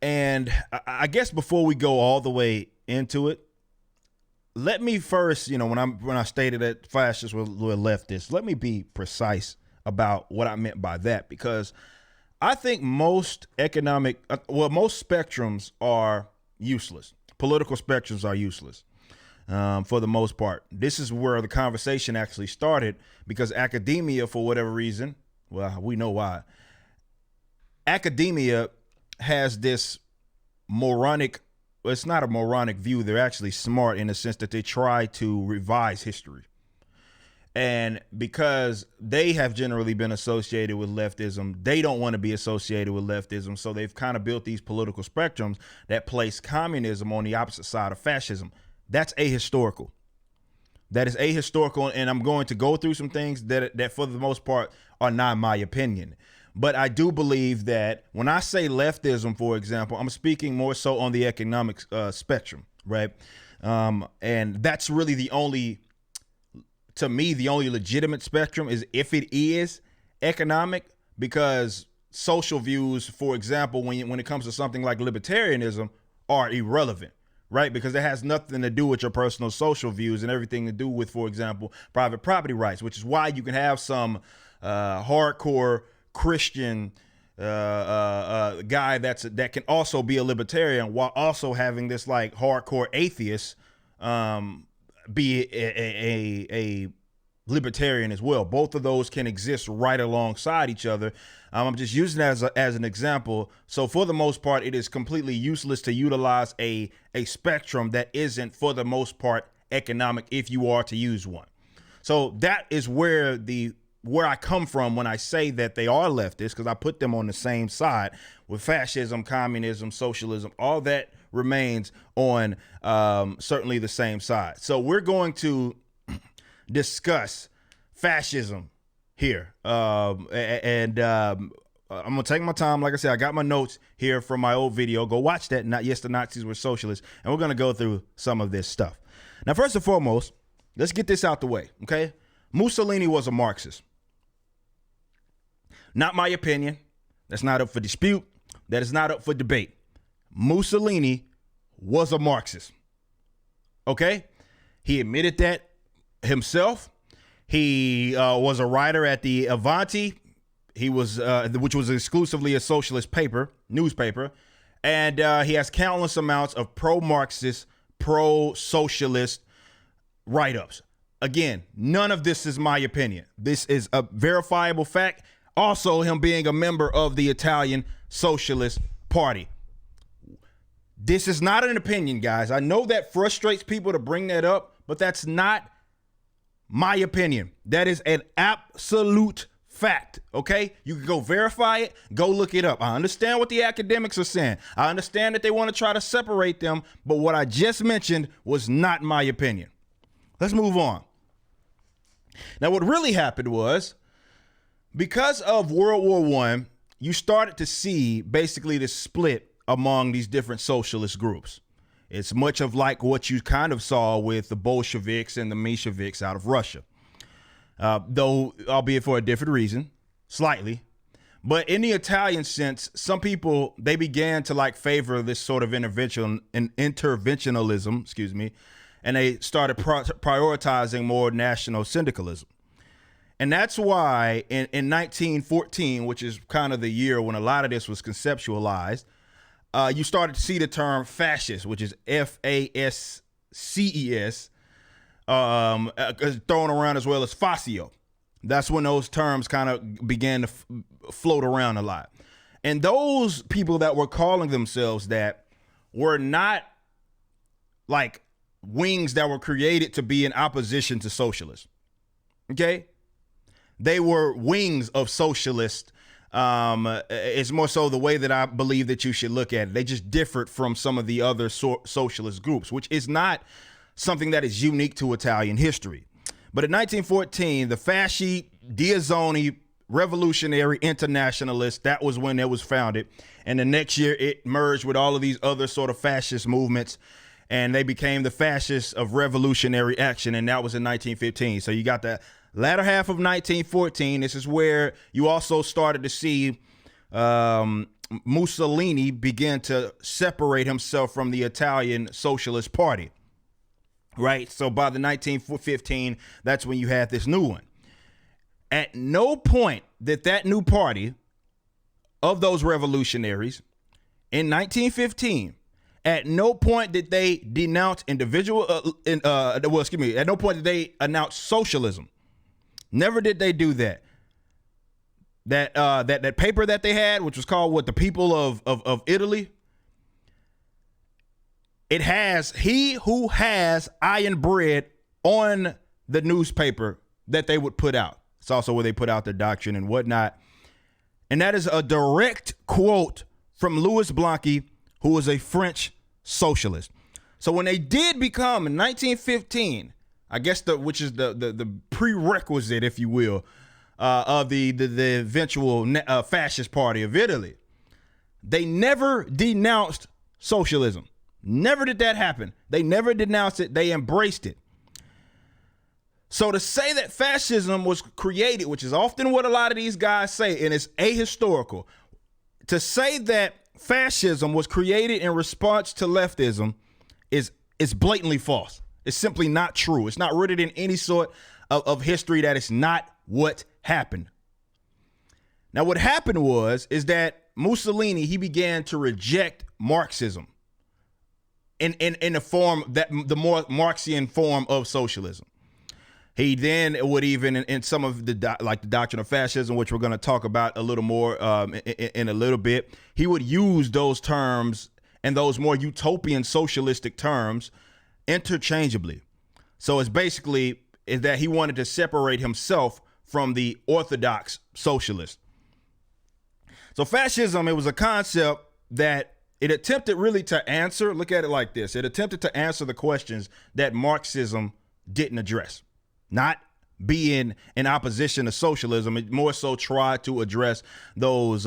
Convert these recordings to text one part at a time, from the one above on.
And I guess before we go all the way into it, let me first, when I stated that fascists were leftists, let me be precise about what I meant by that, because I think most most spectrums are useless. Political spectrums are useless for the most part. This is where the conversation actually started, because academia, for whatever reason, well, we know why, academia has this moronic, it's not a moronic view. They're actually smart in the sense that they try to revise history. And because they have generally been associated with leftism, they don't want to be associated with leftism. So they've kind of built these political spectrums that place communism on the opposite side of fascism. That's ahistorical. That is ahistorical. And I'm going to go through some things that for the most part are not my opinion. But I do believe that when I say leftism, for example, I'm speaking more so on the economic spectrum, right? And that's really the only legitimate spectrum, is if it is economic, because social views, for example, when it comes to something like libertarianism, are irrelevant, right? Because it has nothing to do with your personal social views and everything to do with, for example, private property rights, which is why you can have some hardcore Christian guy that can also be a libertarian while also having this like hardcore atheist be a libertarian as well. Both of those can exist right alongside each other. I'm just using that as an example. So for the most part, it is completely useless to utilize a spectrum that isn't, for the most part, economic, if you are to use one. So that is where I come from when I say that they are leftists, because I put them on the same side with fascism, communism, socialism. All that remains on certainly the same side. So we're going to discuss fascism here. I'm going to take my time. Like I said, I got my notes here from my old video. Go watch that. Yes, the Nazis were socialists. And we're going to go through some of this stuff. Now, first and foremost, let's get this out the way, okay? Mussolini was a Marxist. Not my opinion. That's not up for dispute. That is not up for debate. Mussolini was a Marxist. Okay? He admitted that himself. He was a writer at the Avanti. He was, which was exclusively a socialist newspaper. And he has countless amounts of pro-Marxist, pro-socialist write-ups. Again, none of this is my opinion. This is a verifiable fact. Also, him being a member of the Italian Socialist Party. This is not an opinion, guys. I know that frustrates people to bring that up, but that's not my opinion. That is an absolute fact, okay? You can go verify it, go look it up. I understand what the academics are saying. I understand that they want to try to separate them, but what I just mentioned was not my opinion. Let's move on. Now, what really happened was, because of World War I, you started to see basically this split among these different socialist groups. It's much of like what you kind of saw with the Bolsheviks and the Mensheviks out of Russia. Though, albeit for a different reason, slightly. But in the Italian sense, some people, they began to like favor this sort of interventionalism, and they started prioritizing more national syndicalism. And that's why in 1914, which is kind of the year when a lot of this was conceptualized, you started to see the term fascist, which is Fasces, thrown around, as well as fascio. That's when those terms kind of began to float around a lot. And those people that were calling themselves that were not like wings that were created to be in opposition to socialists. Okay? They were wings of socialists. It's more so the way that I believe that you should look at it. They just differed from some of the other socialist groups, which is not something that is unique to Italian history. But in 1914, the Fasci Diazzoni Revolutionary Internationalists, that was when it was founded. And the next year it merged with all of these other sort of fascist movements, and they became the Fascists of Revolutionary Action. And that was in 1915. So you got the latter half of 1914. This is where you also started to see Mussolini began to separate himself from the Italian Socialist Party. Right? So by the 1915, that's when you had this new one. At no point did that new party of those revolutionaries in 1915, at no point did they denounce at no point did they announce socialism. Never did they do that. That paper that they had, which was called the People of Italy, it has "He who has iron bread" on the newspaper that they would put out. It's also where they put out their doctrine and whatnot. And that is a direct quote from Louis Blanqui, who was a French socialist. So when they did become in 1915, I guess which is the prerequisite, if you will, of the eventual fascist party of Italy, they never denounced socialism. Never did that happen. They never denounced it. They embraced it. So to say that fascism was created, which is often what a lot of these guys say, and it's ahistorical, to say that fascism was created in response to leftism is blatantly false. It's simply not true. It's not rooted in any sort of history. That is not what happened. Now, what happened is that Mussolini, he began to reject Marxism in the form that the more Marxian form of socialism. He then would even in some of the doctrine of fascism, which we're going to talk about a little more in a little bit, he would use those terms and those more utopian socialistic terms interchangeably. So it's basically is that he wanted to separate himself from the orthodox socialists. So fascism, it was a concept that it attempted really to answer, look at it like this. It attempted to answer the questions that Marxism didn't address. Not being in opposition to socialism, it more so tried to address those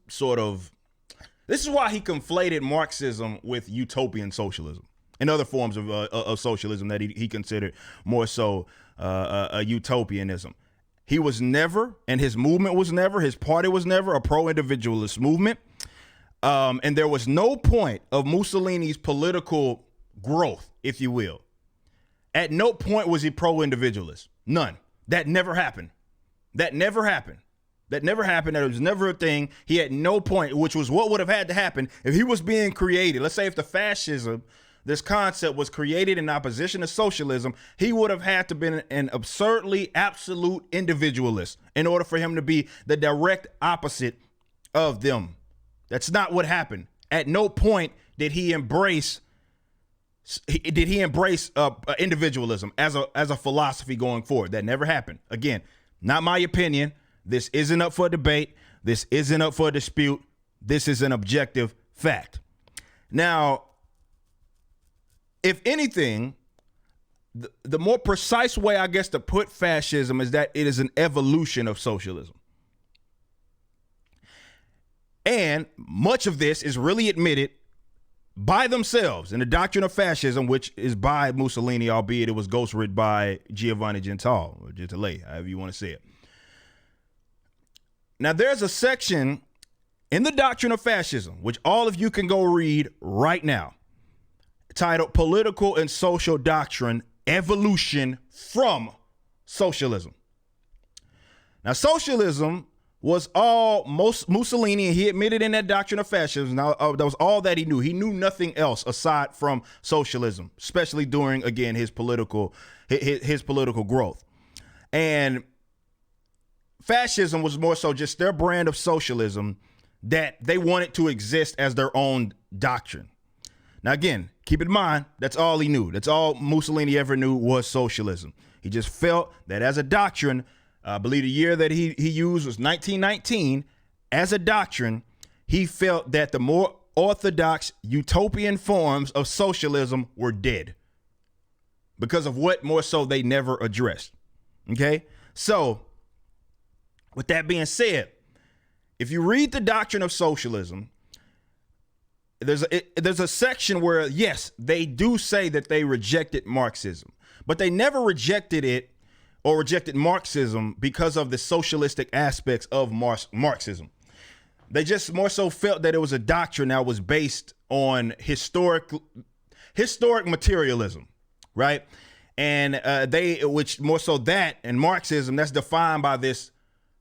sort of. This is why he conflated Marxism with utopian socialism and other forms of socialism that he considered more so a utopianism. He was never, and his movement was never, his party was never a pro-individualist movement. And there was no point of Mussolini's political growth, if you will. At no point was he pro-individualist. None. That never happened. That never happened. That never happened. That was never a thing. He had no point, which was what would have had to happen if he was being created. Let's say if the fascism, this concept was created in opposition to socialism, he would have had to been an absurdly absolute individualist in order for him to be the direct opposite of them. That's not what happened. At no point did he embrace individualism as a philosophy going forward. That never happened. Again, not my opinion. This isn't up for debate. This isn't up for dispute. This is an objective fact. Now, if anything, the more precise way, I guess, to put fascism is that it is an evolution of socialism. And much of this is really admitted by themselves in the doctrine of fascism, which is by Mussolini, albeit it was ghostwritten by Giovanni Gentile, or Gentile, however you want to say it. Now, there's a section in the doctrine of fascism, which all of you can go read right now, titled Political and Social Doctrine, Evolution from Socialism. Now, socialism was all Mussolini, and he admitted in that doctrine of fascism. Now, that was all that he knew. He knew nothing else aside from socialism, especially during, again, his political growth. And fascism was more so just their brand of socialism that they wanted to exist as their own doctrine. Now, again, keep in mind, that's all he knew. That's all Mussolini ever knew was socialism. He just felt that as a doctrine, I believe the year that he used was 1919. As a doctrine, he felt that the more orthodox utopian forms of socialism were dead because of what more so they never addressed. Okay? So, with that being said, if you read the doctrine of socialism, there's a section where, yes, they do say that they rejected Marxism, but they never rejected it or rejected Marxism because of the socialistic aspects of Marxism. They just more so felt that it was a doctrine that was based on historic materialism, right? And which more so that and Marxism, that's defined by this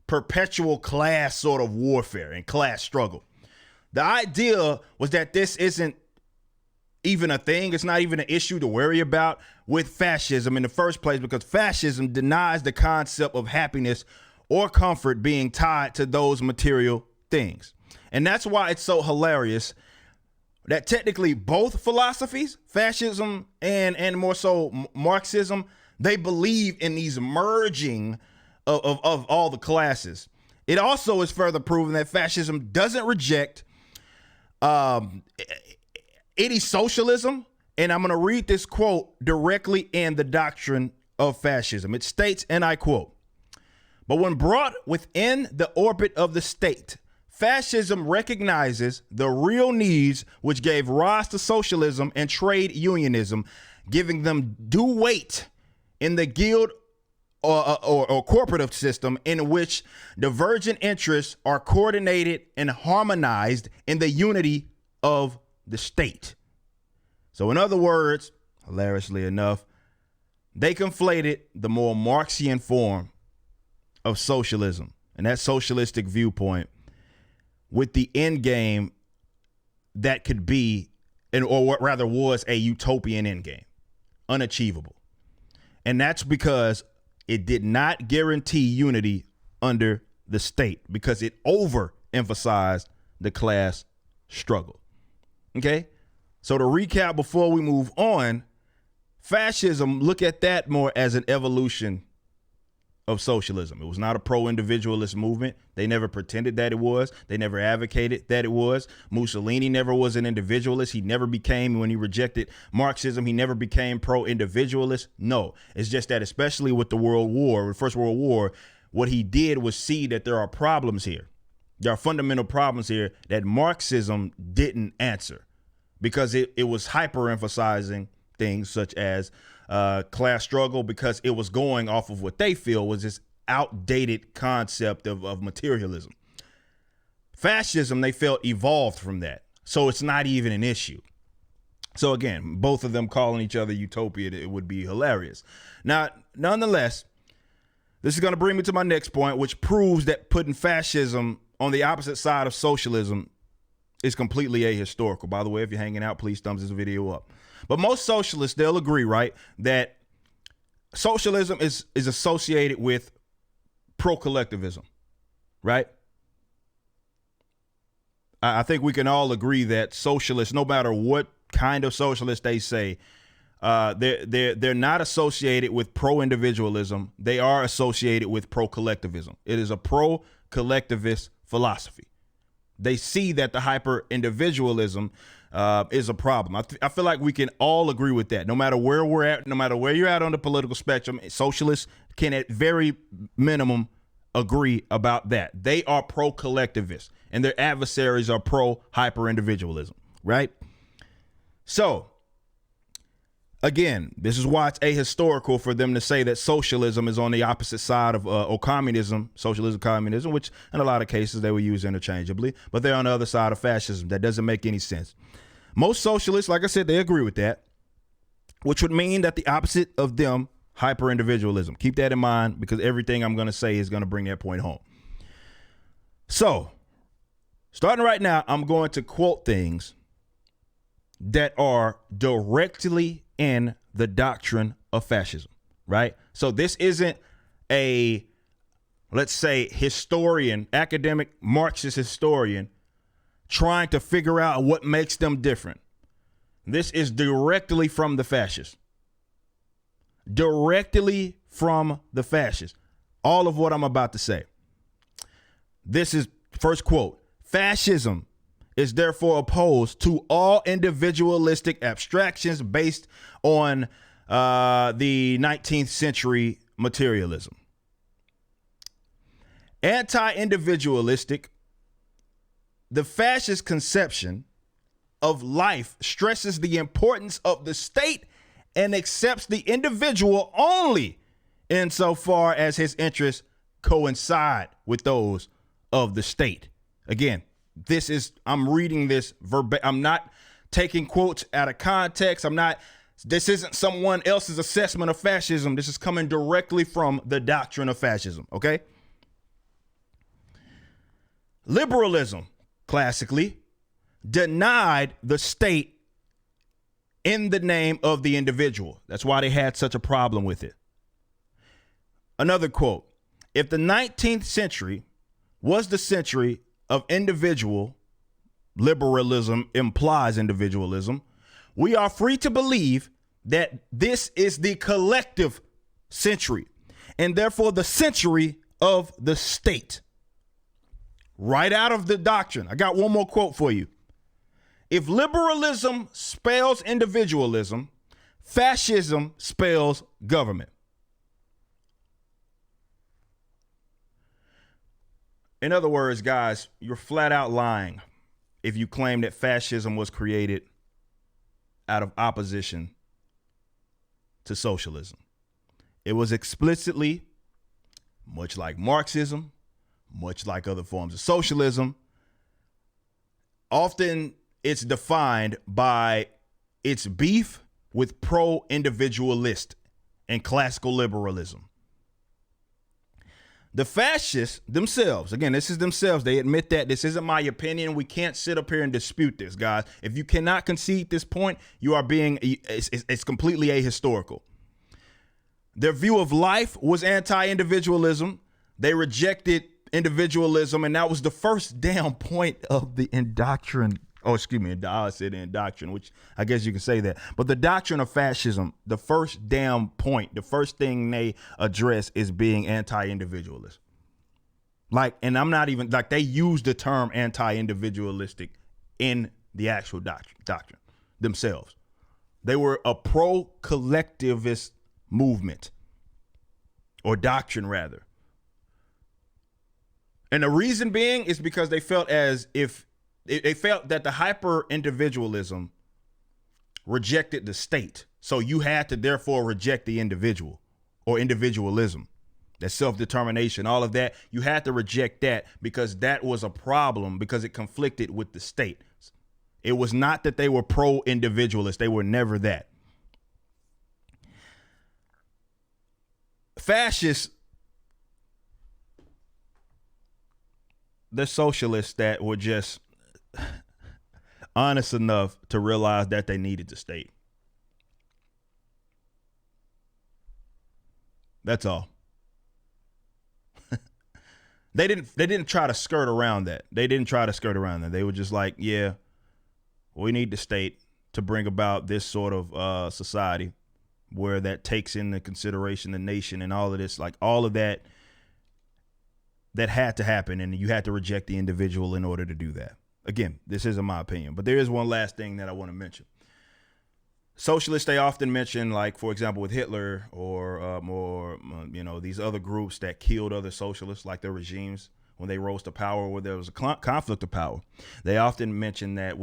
perpetual class sort of warfare and class struggle. The idea was that this isn't even a thing. It's not even an issue to worry about with fascism in the first place, because fascism denies the concept of happiness or comfort being tied to those material things. And that's why it's so hilarious that technically both philosophies, fascism and more so Marxism, they believe in these merging of all the classes. It also is further proven that fascism doesn't reject any socialism. And I'm going to read this quote directly in the doctrine of fascism. It states, and I quote, "But when brought within the orbit of the state, fascism recognizes the real needs which gave rise to socialism and trade unionism, giving them due weight in the guild or corporative system in which divergent interests are coordinated and harmonized in the unity of the state." So in other words, hilariously enough, they conflated the more Marxian form of socialism and that socialistic viewpoint with the end game that could be, or what rather was, a utopian end game, unachievable. And that's because it did not guarantee unity under the state, because it overemphasized the class struggle. Okay? So to recap before we move on, fascism, look at that more as an evolution of socialism. It was not a pro-individualist movement. They never pretended that it was. They never advocated that it was. Mussolini never was an individualist. He never became, when he rejected Marxism, he never became pro-individualist. No, it's just that, especially with the First World War, what he did was see that there are problems here. There are fundamental problems here that Marxism didn't answer, because it was hyper-emphasizing things such as class struggle, because it was going off of what they feel was this outdated concept of materialism. Fascism, they felt, evolved from that. So it's not even an issue. So again, both of them calling each other utopia, it would be hilarious. Now, nonetheless, this is going to bring me to my next point, which proves that putting fascism on the opposite side of socialism is completely ahistorical. By the way, if you're hanging out, please thumbs this video up. But most socialists, they'll agree, right, that socialism is associated with pro-collectivism, right? I think we can all agree that socialists, no matter what kind of socialist they say, they're not associated with pro-individualism. They are associated with pro-collectivism. It is a pro-collectivist philosophy. They see that the hyper-individualism is a problem. I feel like we can all agree with that. No matter where we're at, no matter where you're at on the political spectrum, socialists can at very minimum agree about that. They are pro-collectivist and their adversaries are pro-hyper-individualism, right? So, again, this is why it's ahistorical for them to say that socialism is on the opposite side of or communism, communism, which in a lot of cases they will use interchangeably, but they're on the other side of fascism. That doesn't make any sense. Most socialists, like I said, they agree with that, which would mean that the opposite of them, hyper-individualism. Keep that in mind, because everything I'm going to say is going to bring that point home. So, starting right now, I'm going to quote things that are directly in the doctrine of fascism, right? So this isn't a, let's say, historian, academic Marxist historian trying to figure out what makes them different. This is directly from the fascists. Directly from the fascists. All of what I'm about to say. This is first quote. Fascism is therefore opposed to all individualistic abstractions based on the 19th century materialism. Anti-individualistic, the fascist conception of life stresses the importance of the state and accepts the individual only insofar as his interests coincide with those of the state. Again, I'm reading this verbatim. I'm not taking quotes out of context. This isn't someone else's assessment of fascism. This is coming directly from the doctrine of fascism, okay? Liberalism, classically, denied the state in the name of the individual. That's why they had such a problem with it. Another quote, if the 19th century was the century of individual, liberalism implies individualism, we are free to believe that this is the collective century and therefore the century of the state. Right out of the doctrine. I got one more quote for you. If liberalism spells individualism, fascism spells government. In other words, guys, you're flat out lying if you claim that fascism was created out of opposition to socialism. It was explicitly, much like Marxism, much like other forms of socialism, often it's defined by its beef with pro-individualist and classical liberalism. The fascists themselves, again, this is themselves. They admit that. This isn't my opinion. We can't sit up here and dispute this, guys. If you cannot concede this point, you are it's completely ahistorical. Their view of life was anti-individualism. They rejected individualism, and that was the first damn point of the indoctrination. Oh, excuse me, I said indoctrination, which I guess you can say that. But the doctrine of fascism, the first damn point, the first thing they address is being anti-individualist. And I'm not even, they use the term anti-individualistic in the actual doctrine themselves. They were a pro-collectivist movement, or doctrine rather. And the reason being is because they felt as if they felt that the hyper individualism rejected the state. So you had to therefore reject the individual or individualism, that self-determination, all of that. You had to reject that because that was a problem because it conflicted with the state. It was not that they were pro-individualist. They were never that. Fascists, the socialists that were just honest enough to realize that they needed the state. That's all. They didn't try to skirt around that. They were just like, yeah, we need the state to bring about this sort of society where that takes into consideration the nation and all of this, all of that had to happen, and you had to reject the individual in order to do that. Again, this isn't my opinion, but there is one last thing that I want to mention. Socialists, they often mention, for example, with Hitler or these other groups that killed other socialists, like their regimes, when they rose to power, where there was a conflict of power. They often mention that,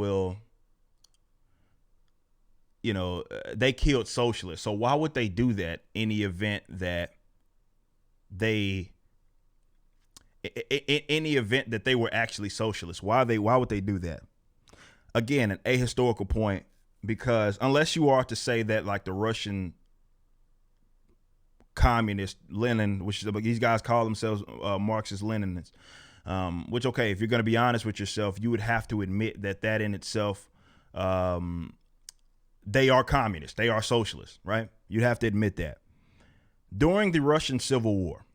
they killed socialists. So why would they do that in the event that they were actually socialists? Why would they do that? Again, an ahistorical point, because unless you are to say that the Russian communist Lenin, which these guys call themselves Marxist Leninists, which, okay, if you're going to be honest with yourself, you would have to admit that in itself, they are communists, they are socialists, right? You'd have to admit that. During the Russian Civil War,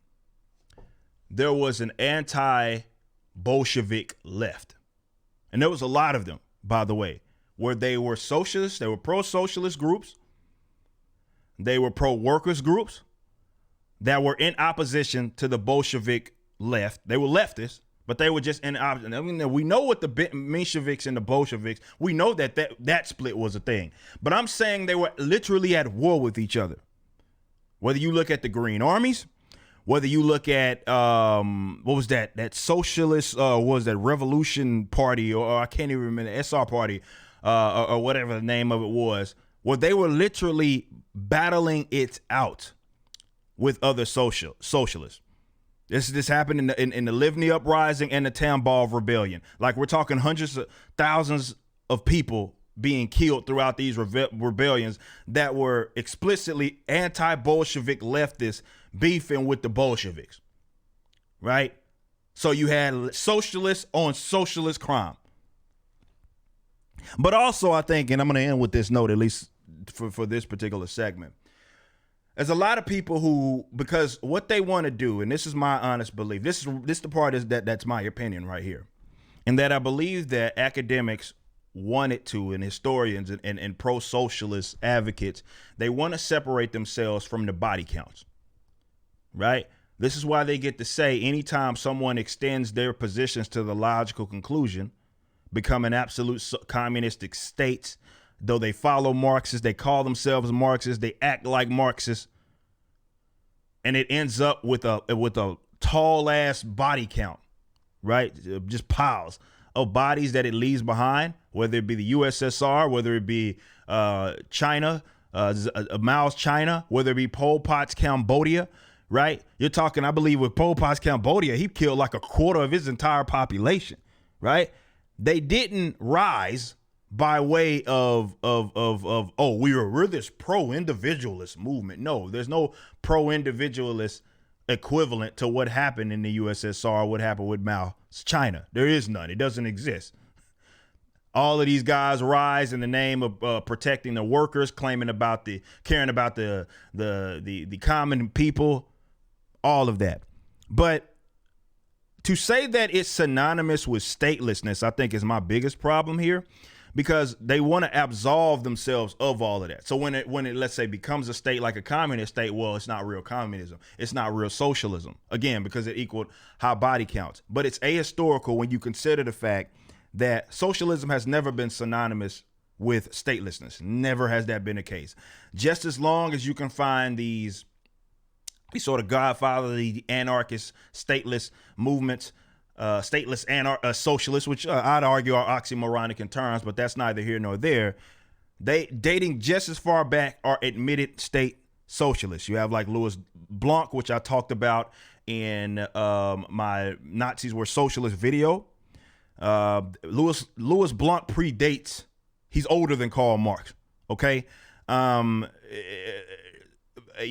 there was an anti-Bolshevik left. And there was a lot of them, by the way, where they were socialists, they were pro-socialist groups, they were pro-workers groups that were in opposition to the Bolshevik left. They were leftists, but they were just in opposition. I mean, we know what the Mensheviks and the Bolsheviks, we know that split was a thing. But I'm saying they were literally at war with each other. Whether you look at the Green Armies, whether you look at what was that socialist was that Revolution Party, or I can't even remember, the SR Party, or whatever the name of it was, where they were literally battling it out with other socialists. This happened in the Livni Uprising and the Tambov Rebellion. Like, we're talking hundreds of thousands of people being killed throughout these rebellions that were explicitly anti-Bolshevik leftists beefing with the Bolsheviks, right? So you had socialists on socialist crime. But also, I think, and I'm going to end with this note, at least for this particular segment, there's a lot of people who, because what they want to do, and this is my honest belief, this the part is that's my opinion right here, and that I believe that academics wanted to, and historians and pro-socialist advocates, they want to separate themselves from the body counts, right? This is why they get to say anytime someone extends their positions to the logical conclusion, become an absolute communistic state, though they follow Marxists, they call themselves Marxists, they act like Marxists, and it ends up with a tall ass body count, right? Just piles of bodies that it leaves behind, whether it be the USSR, whether it be China, Mao's China, whether it be Pol Pot's Cambodia, right? You're talking, I believe, with Pol Pot's Cambodia, he killed like a quarter of his entire population, right? They didn't rise by way of oh, we're this pro-individualist movement. No, there's no pro-individualist equivalent to what happened in the USSR, what happened with Mao's China. There is none. It doesn't exist. All of these guys rise in the name of protecting the workers, caring about the common people, all of that. But to say that it's synonymous with statelessness, I think is my biggest problem here, because they want to absolve themselves of all of that. So when it let's say becomes a state like a communist state, well, it's not real communism. It's not real socialism. Again, because it equaled high body counts. But it's ahistorical when you consider the fact that socialism has never been synonymous with statelessness. Never has that been the case. Just as long as you can find these sort of godfatherly anarchist stateless movements, stateless socialists, which I'd argue are oxymoronic in terms, but that's neither here nor there. They dating just as far back are admitted state socialists. You have like Louis Blanc, which I talked about in my Nazis Were Socialist video. Louis Blanc predates. He's older than Karl Marx. Okay.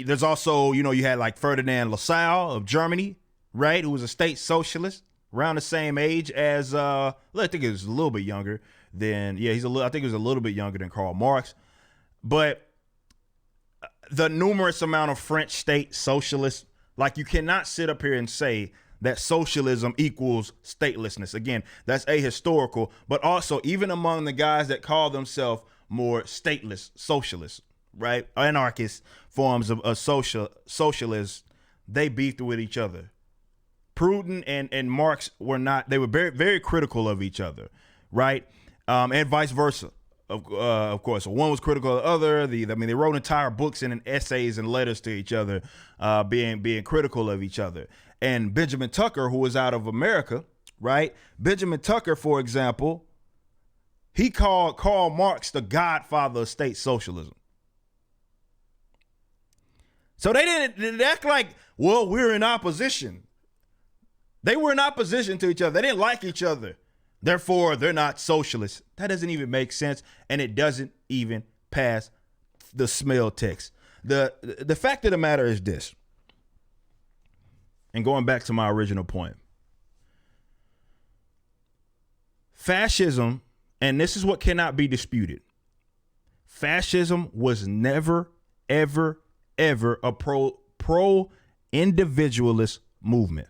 There's also, you had like Ferdinand Lassalle of Germany, right, who was a state socialist around the same age as I think he was a little bit younger than I think he was a little bit younger than Karl Marx. But the numerous amount of French state socialists, like, you cannot sit up here and say that socialism equals statelessness. Again, that's ahistorical, but also even among the guys that call themselves more stateless socialists, right, anarchist forms of socialists, they beefed with each other. Proudhon and Marx were not, they were very, very critical of each other, right? And vice versa, of course. So one was critical of the other. They wrote entire books and essays and letters to each other, being critical of each other. And Benjamin Tucker, who was out of America, right? Benjamin Tucker, for example, he called Karl Marx the godfather of state socialism. So they didn't act like, well, we're in opposition. They were in opposition to each other. They didn't like each other. Therefore, they're not socialists. That doesn't even make sense, and it doesn't even pass the smell text. The fact of the matter is this, and going back to my original point, fascism, and this is what cannot be disputed, fascism was never, ever, ever a pro-individualist movement.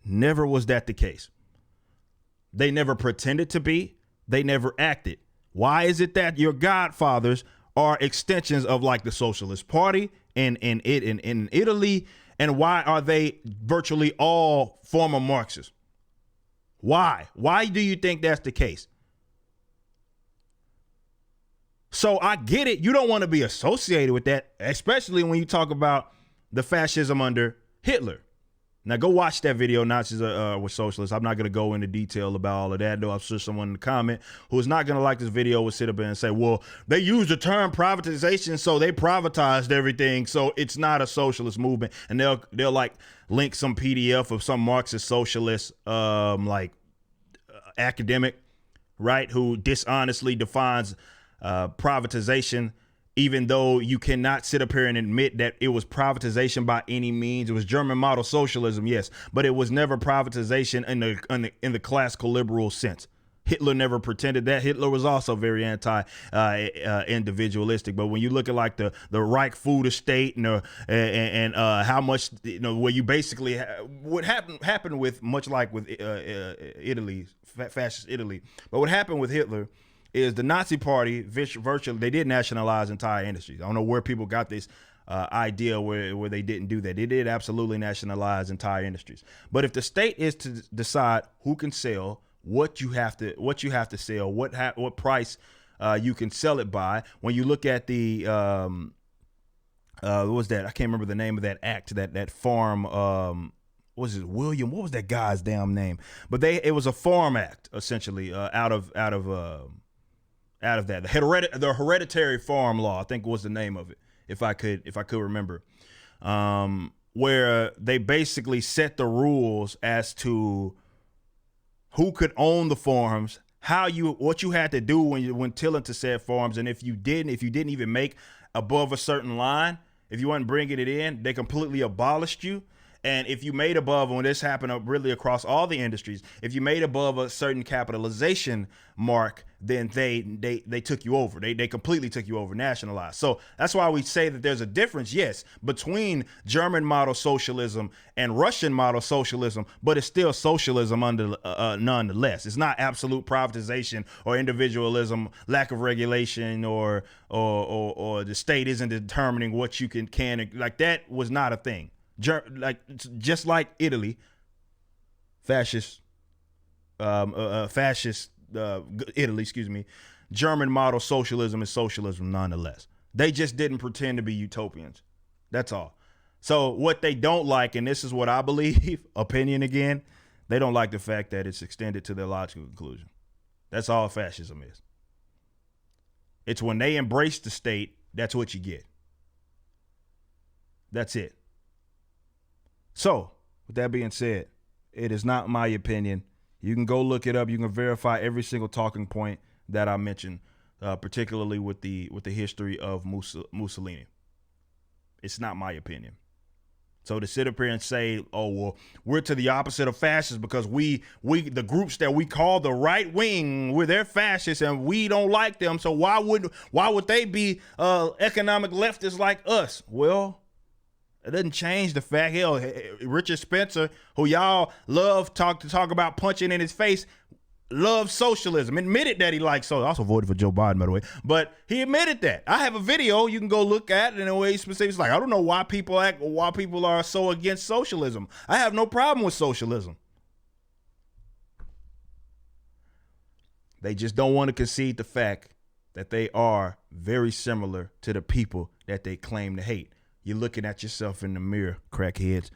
Never was that the case. They never pretended to be. They never acted. Why is it that your godfathers are extensions of like the Socialist Party in Italy? And why are they virtually all former Marxists? Why? Why do you think that's the case? So I get it. You don't want to be associated with that, especially when you talk about the fascism under Hitler. Now go watch that video. Nazis were socialists. I'm not going to go into detail about all of that, though I'm sure someone in the comment who is not going to like this video will sit up and say, well, they use the term privatization, so they privatized everything, so it's not a socialist movement. And they'll like link some PDF of some Marxist socialist academic, right, who dishonestly defines privatization, even though you cannot sit up here and admit that it was privatization by any means. It was German model socialism, yes, but it was never privatization in the classical liberal sense. Hitler never pretended that. Hitler was also very anti-individualistic. But when you look at like the Reich food estate and how much, where you basically what happened with, much like with Italy, fascist Italy, but what happened with Hitler is the Nazi Party virtually, they did nationalize entire industries. I don't know where people got this idea where they didn't do that. They did absolutely nationalize entire industries. But if the state is to decide who can sell, what you have to sell, what price you can sell it by, when you look at the what was that? I can't remember the name of that act, that farm. What was it, William? What was that guy's damn name? But it was a farm act essentially out of that, the hereditary farm law, I think was the name of it, if I could remember, where they basically set the rules as to who could own the farms, what you had to do when tilling to said farms, and if you didn't even make above a certain line, if you weren't bringing it in, they completely abolished you. And if you made above, when this happened really across all the industries, if you made above a certain capitalization mark, then they took you over. They completely took you over, nationalized. So that's why we say that there's a difference, yes, between German model socialism and Russian model socialism, but it's still socialism nonetheless. It's not absolute privatization or individualism, lack of regulation, or the state isn't determining what you can like that was not a thing. Just like Italy, fascist Italy, German model socialism is socialism nonetheless. They just didn't pretend to be utopians. That's all. So what they don't like, and this is what I believe, opinion again, they don't like the fact that it's extended to their logical conclusion. That's all fascism is. It's when they embrace the state, that's what you get. That's it. So, with that being said, it is not my opinion. You can go look it up. You can verify every single talking point that I mentioned, particularly with the history of Mussolini. It's not my opinion. So to sit up here and say, oh, well, we're to the opposite of fascists because we the groups that we call the right wing, they're fascists and we don't like them. So why would they be economic leftists like us? Well, it doesn't change the fact, hell, Richard Spencer, who y'all love to talk about punching in his face, loves socialism, admitted that he likes socialism. Also voted for Joe Biden, by the way, but he admitted that. I have a video you can go look at in a way specific. Like, I don't know why people are so against socialism. I have no problem with socialism. They just don't want to concede the fact that they are very similar to the people that they claim to hate. You're looking at yourself in the mirror, crackheads.